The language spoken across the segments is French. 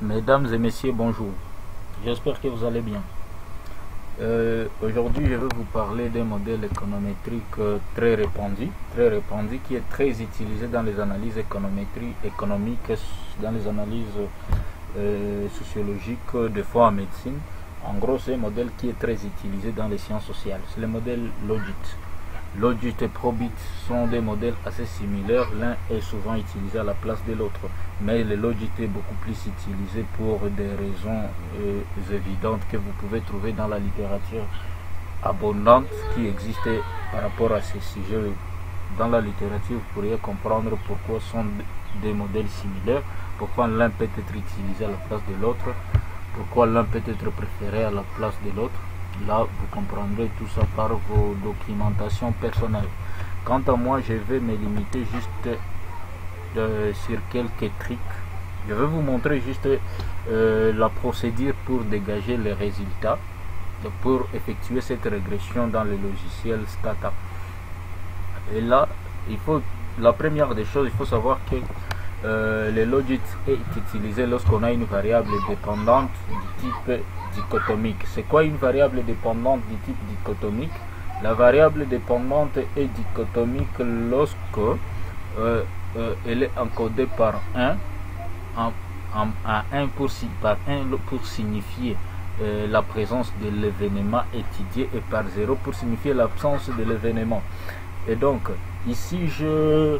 Mesdames et messieurs, bonjour. J'espère que vous allez bien. Aujourd'hui, je vais vous parler d'un modèle économétrique très répandu, qui est très utilisé dans les analyses économiques, dans les analyses sociologiques, des fois en médecine. En gros, c'est un modèle qui est très utilisé dans les sciences sociales. C'est le modèle Logit. Logit et Probit sont des modèles assez similaires, l'un est souvent utilisé à la place de l'autre, mais le Logit est beaucoup plus utilisé pour des raisons évidentes que vous pouvez trouver dans la littérature abondante qui existe par rapport à ces sujets. Dans la littérature, vous pourriez comprendre pourquoi sont des modèles similaires, pourquoi l'un peut être utilisé à la place de l'autre, pourquoi l'un peut être préféré à la place de l'autre. Là, vous comprendrez tout ça par vos documentations personnelles. Quant à moi, je vais me limiter juste sur quelques trucs. Je vais vous montrer juste la procédure pour dégager les résultats, pour effectuer cette régression dans le logiciel Stata. Et là, la première des choses, il faut savoir que le Logit est utilisé lorsqu'on a une variable dépendante du type dichotomique. C'est quoi une variable dépendante du type dichotomique? La variable dépendante est dichotomique lorsque elle est encodée par 1 pour signifier la présence de l'événement étudié et par 0 pour signifier l'absence de l'événement. Et donc ici j'ai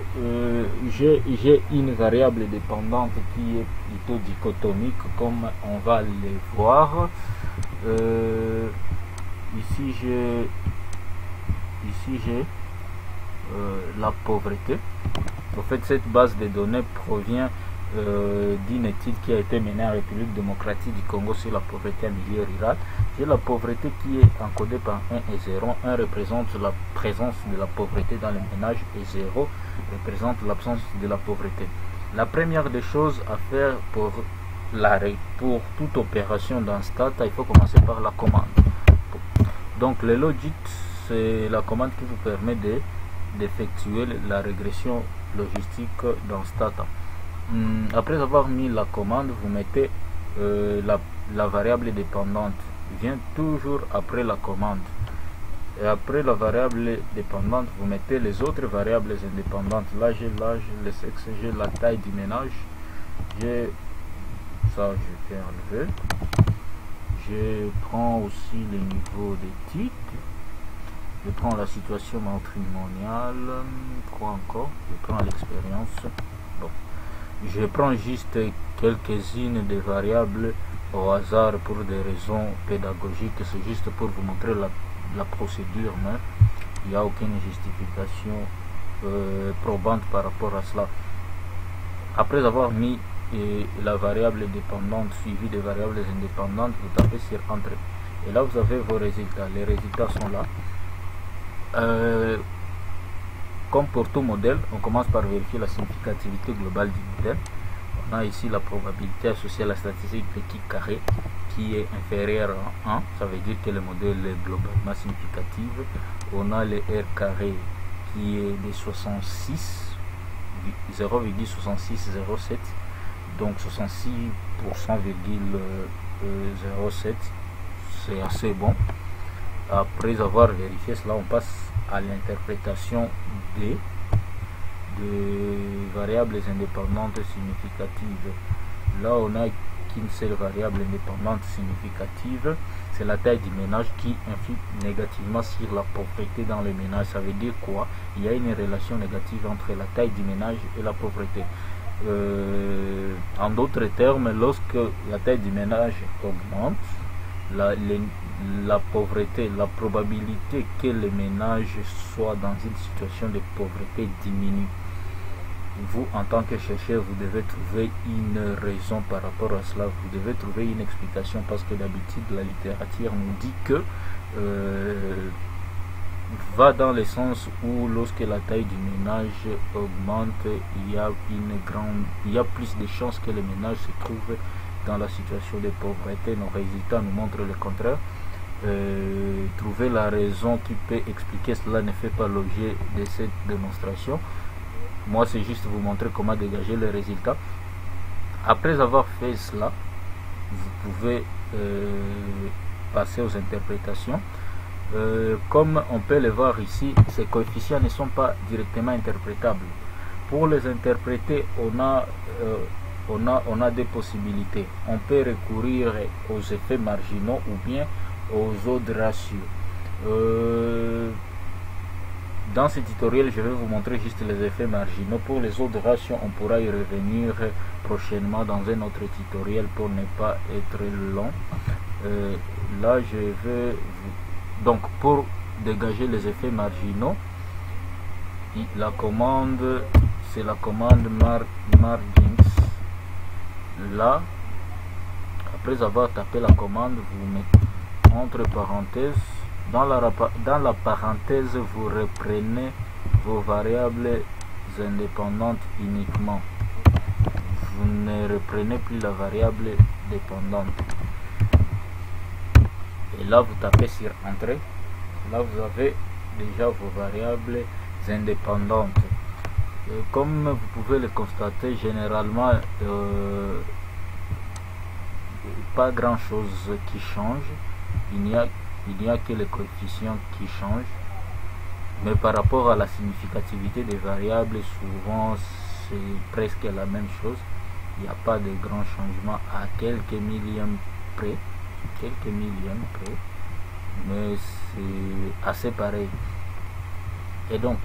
une variable dépendante qui est plutôt dichotomique, comme on va le voir. Ici j'ai la pauvreté. En fait, cette base de données provient d'une étude qui a été menée en République démocratique du Congo sur la pauvreté en milieu rural. J'ai la pauvreté qui est encodée par 1 et 0. 1 représente la présence de la pauvreté dans les ménages et 0 représente l'absence de la pauvreté. La première des choses à faire pour toute opération dans Stata, il faut commencer par la commande. Donc le Logit, c'est la commande qui vous permet d'effectuer la régression logistique dans Stata. Après avoir mis la commande, vous mettez la variable dépendante vient toujours après la commande, et après la variable dépendante vous mettez les autres variables indépendantes. Là j'ai l'âge, le sexe, j'ai la taille du ménage, j'ai ça, je vais enlever, je prends aussi le niveau d'études, je prends la situation matrimoniale, quoi encore, je prends l'expérience. Bon, je prends juste quelques-unes des variables au hasard pour des raisons pédagogiques. C'est juste pour vous montrer la procédure, mais il n'y a aucune justification probante par rapport à cela. Après avoir mis la variable dépendante suivie des variables indépendantes, vous tapez sur Entrée. Et là vous avez vos résultats. Les résultats sont là. Comme pour tout modèle, on commence par vérifier la significativité globale du modèle. On a ici la probabilité associée à la statistique de P carré qui est inférieure à 1. Ça veut dire que le modèle est globalement significatif. On a le R carré qui est de 0,6607. Donc 66,07. C'est assez bon. Après avoir vérifié cela, on passe à l'interprétation des variables indépendantes significatives. Là on a qu'une seule variable indépendante significative, c'est la taille du ménage qui influe négativement sur la pauvreté dans le ménage. Ça veut dire quoi? Il y a une relation négative entre la taille du ménage et la pauvreté. En d'autres termes, lorsque la taille du ménage augmente, la pauvreté, la probabilité que le ménage soit dans une situation de pauvreté diminue. Vous, en tant que chercheur, vous devez trouver une raison par rapport à cela. Vous devez trouver une explication, parce que d'habitude la littérature nous dit que va dans le sens où lorsque la taille du ménage augmente, il y a plus de chances que le ménage se trouve dans la situation de pauvreté. Nos résultats nous montrent le contraire. Trouver la raison qui peut expliquer cela ne fait pas l'objet de cette démonstration. Moi, c'est juste vous montrer comment dégager les résultats. Après avoir fait cela, vous pouvez passer aux interprétations. Comme on peut le voir ici, ces coefficients ne sont pas directement interprétables. Pour les interpréter, on a des possibilités. On peut recourir aux effets marginaux ou bien aux odds ratios. Dans ce tutoriel, je vais vous montrer juste les effets marginaux. Pour les odds ratios, on pourra y revenir prochainement dans un autre tutoriel pour ne pas être long. Là, je vais donc pour dégager les effets marginaux, la commande, c'est la commande margins. Là, après avoir tapé la commande, vous mettez entre parenthèses, dans la parenthèse, vous reprenez vos variables indépendantes uniquement. Vous ne reprenez plus la variable dépendante. Et là, vous tapez sur Entrée. Là, vous avez déjà vos variables indépendantes. Comme vous pouvez le constater, généralement, pas grand chose qui change. Il n'y a que les coefficients qui changent. Mais par rapport à la significativité des variables, souvent c'est presque la même chose. Il n'y a pas de grands changements à quelques millièmes près. Mais c'est assez pareil. Et donc,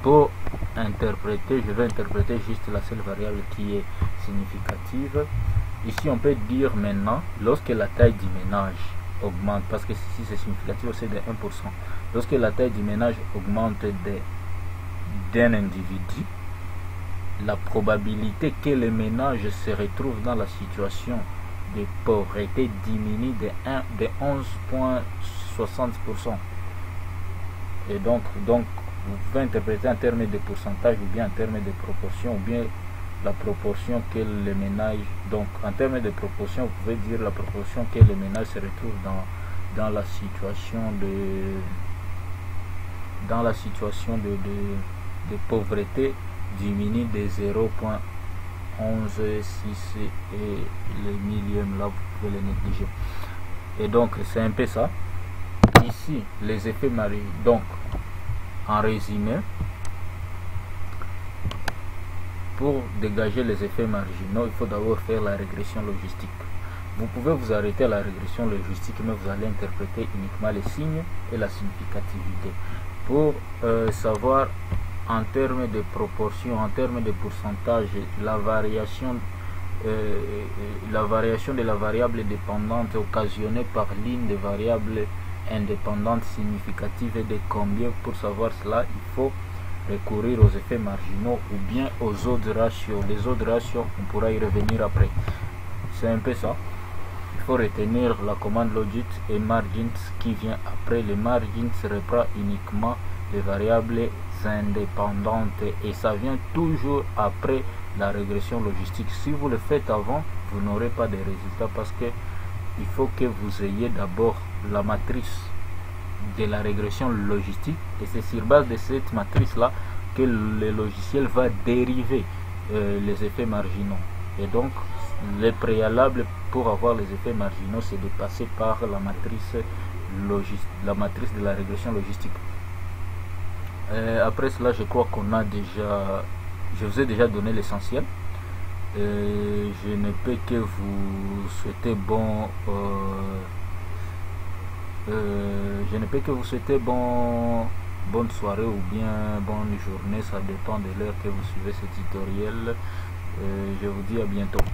pour interpréter, je vais interpréter juste la seule variable qui est significative. Ici, on peut dire maintenant, lorsque la taille du ménage augmente, parce que ici c'est significatif, c'est de 1%. Lorsque la taille du ménage augmente d'un individu, la probabilité que le ménage se retrouve dans la situation de pauvreté diminue de 11,60%. Et donc vous pouvez interpréter en termes de pourcentage ou bien en termes de proportion ou bien la proportion que le ménage, donc en termes de proportion, vous pouvez dire la proportion que le ménage se retrouve dans la situation de pauvreté diminue de 0,116 et le millième là vous pouvez le négliger. Et donc c'est un peu ça. Ici les effets marginaux. Donc en résumé, pour dégager les effets marginaux, il faut d'abord faire la régression logistique. Vous pouvez vous arrêter à la régression logistique, mais vous allez interpréter uniquement les signes et la significativité. Pour savoir en termes de proportion, en termes de pourcentage, la variation de la variable dépendante occasionnée par l'une des variables indépendantes significatives et de combien. Pour savoir cela, il faut recourir aux effets marginaux ou bien aux odds ratios. Les odds ratios, on pourra y revenir après. C'est un peu ça. Il faut retenir la commande logit et margins qui vient après. Les margins reprend uniquement les variables indépendantes et ça vient toujours après la régression logistique. Si vous le faites avant, vous n'aurez pas de résultats parce que il faut que vous ayez d'abord la matrice de la régression logistique et c'est sur base de cette matrice là que le logiciel va dériver les effets marginaux. Et donc le préalable pour avoir les effets marginaux, c'est de passer par la matrice de la régression logistique. Après cela, je crois qu'on a déjà, je vous ai déjà donné l'essentiel. Je ne peux que vous souhaiter bonne soirée ou bien bonne journée, ça dépend de l'heure que vous suivez ce tutoriel. Je vous dis à bientôt.